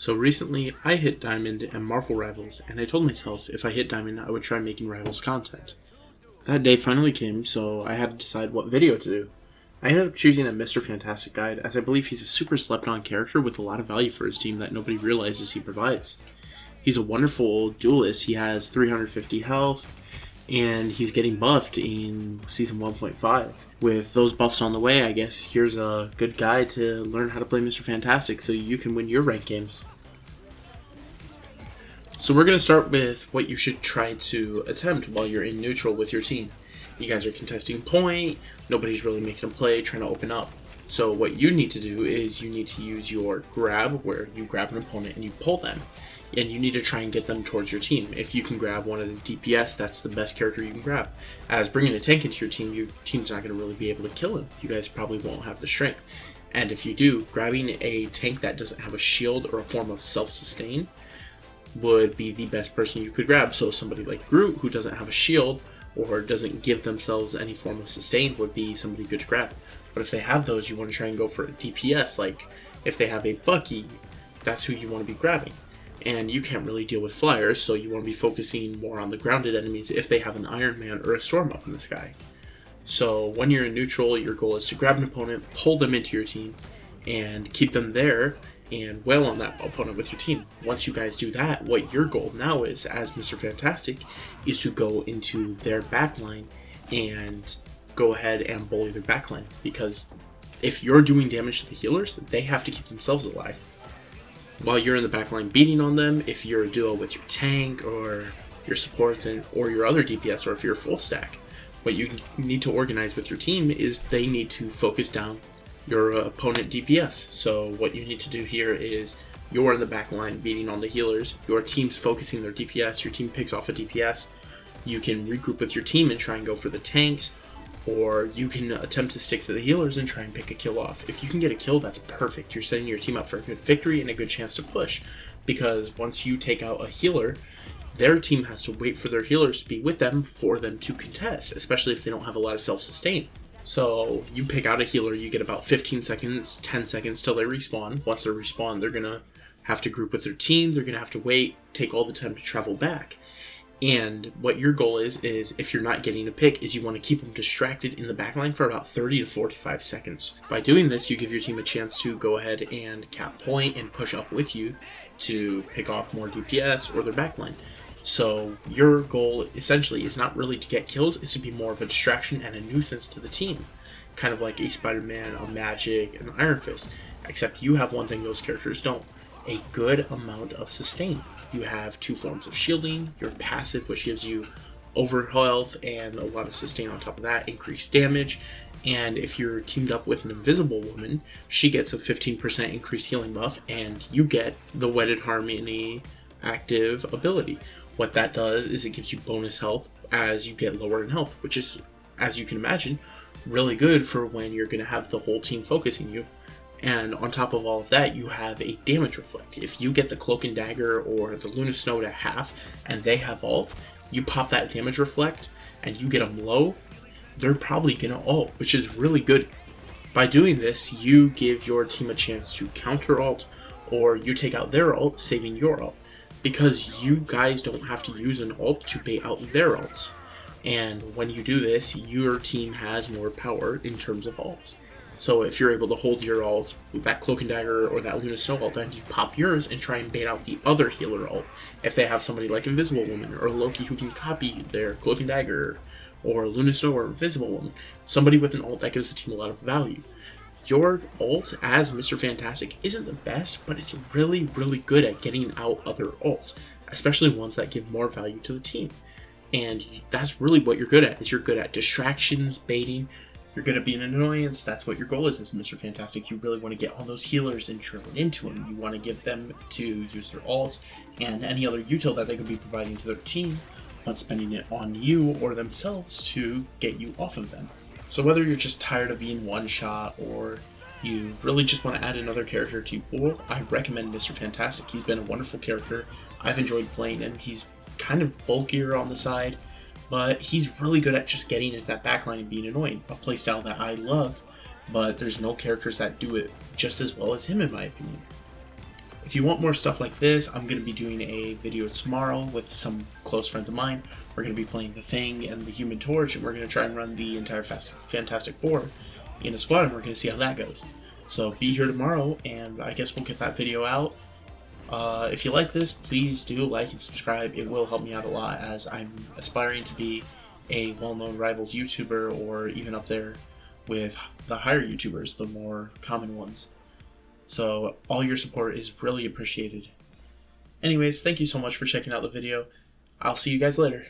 So recently, I hit Diamond and Marvel Rivals, and I told myself if I hit Diamond, I would try making Rivals content. That day finally came, so I had to decide what video to do. I ended up choosing a Mr. Fantastic guide, as I believe he's a super slept-on character with a lot of value for his team that nobody realizes he provides. He's a wonderful duelist. He has 350 health, and he's getting buffed in Season 1.5. With those buffs on the way, I guess here's a good guide to learn how to play Mr. Fantastic so you can win your ranked games. So we're going to start with what you should try to attempt while you're in neutral with your team. You guys are contesting point, nobody's really making a play, trying to open up. So what you need to do is you need to use your grab, where you grab an opponent and you pull them. And you need to try and get them towards your team. If you can grab one of the DPS, that's the best character you can grab. As bringing a tank into your team's not going to really be able to kill him. You guys probably won't have the strength. And if you do, grabbing a tank that doesn't have a shield or a form of self-sustain would be the best person you could grab. So somebody like Groot, who doesn't have a shield or doesn't give themselves any form of sustain, would be somebody good to grab. But if they have those, you want to try and go for a DPS. Like if they have a Bucky, that's who you want to be grabbing. And you can't really deal with flyers, so you want to be focusing more on the grounded enemies if they have an Iron Man or a Storm up in the sky. So when you're in neutral, your goal is to grab an opponent, pull them into your team, and keep them there and wail on that opponent with your team. Once you guys do that, what your goal now is, as Mr. Fantastic, is to go into their backline and go ahead and bully their backline. Because if you're doing damage to the healers, they have to keep themselves alive. While you're in the backline beating on them, if you're a duo with your tank or your supports or your other DPS, or if you're full stack, what you need to organize with your team is they need to focus down your opponent DPS. So what you need to do here is you're in the backline beating on the healers, your team's focusing their DPS, your team picks off a DPS, you can regroup with your team and try and go for the tanks, or you can attempt to stick to the healers and try and pick a kill off. If you can get a kill, that's perfect. You're setting your team up for a good victory and a good chance to push. Because once you take out a healer, their team has to wait for their healers to be with them for them to contest, especially if they don't have a lot of self-sustain. So you pick out a healer, you get about 15 seconds, 10 seconds till they respawn. Once they respawn, they're going to have to group with their team, they're going to have to wait, take all the time to travel back. And what your goal is if you're not getting a pick, is you want to keep them distracted in the backline for about 30 to 45 seconds. By doing this, you give your team a chance to go ahead and cap point and push up with you to pick off more DPS or their backline. So your goal essentially is not really to get kills, it's to be more of a distraction and a nuisance to the team. Kind of like a Spider-Man, a Magic, an Iron Fist. Except you have one thing those characters don't: a good amount of sustain. You have two forms of shielding, your passive, which gives you over health and a lot of sustain on top of that, increased damage, and if you're teamed up with an invisible woman, she gets a 15% increased healing buff, and you get the Wedded Harmony active ability. What that does is it gives you bonus health as you get lower in health, which is, as you can imagine, really good for when you're going to have the whole team focusing you. And on top of all of that, you have a damage reflect. If you get the Cloak and Dagger or the Luna Snow to half, and they have ult, you pop that damage reflect, and you get them low, they're probably gonna ult, which is really good. By doing this, you give your team a chance to counter ult, or you take out their ult, saving your ult. Because you guys don't have to use an ult to bait out their ults. And when you do this, your team has more power in terms of ults. So if you're able to hold your ult with that Cloak and Dagger or that Luna Snow ult, then you pop yours and try and bait out the other healer ult. If they have somebody like Invisible Woman or Loki who can copy their Cloak and Dagger, or Luna Snow or Invisible Woman, somebody with an ult that gives the team a lot of value. Your ult as Mr. Fantastic isn't the best, but it's really, really good at getting out other ults, especially ones that give more value to the team. And that's really what you're good at, is you're good at distractions, baiting. You're good at being an annoyance. That's what your goal is as Mr. Fantastic. You really want to get all those healers and drill it into them. You want to get them to use their ult and any other util that they could be providing to their team, not spending it on you or themselves to get you off of them. So whether you're just tired of being one-shot or you really just want to add another character to your pool, I recommend Mr. Fantastic. He's been a wonderful character. I've enjoyed playing him. He's kind of bulkier on the side, but he's really good at just getting into that backline and being annoying, a playstyle that I love, but there's no characters that do it just as well as him in my opinion. If you want more stuff like this, I'm going to be doing a video tomorrow with some close friends of mine. We're going to be playing The Thing and the Human Torch, and we're going to try and run the entire Fantastic Four in a squad, and we're going to see how that goes. So be here tomorrow, and I guess we'll get that video out. If you like this, please do like and subscribe. It will help me out a lot, as I'm aspiring to be a well-known Rivals YouTuber, or even up there with the higher YouTubers, the more common ones. So all your support is really appreciated. Anyways, thank you so much for checking out the video. I'll see you guys later.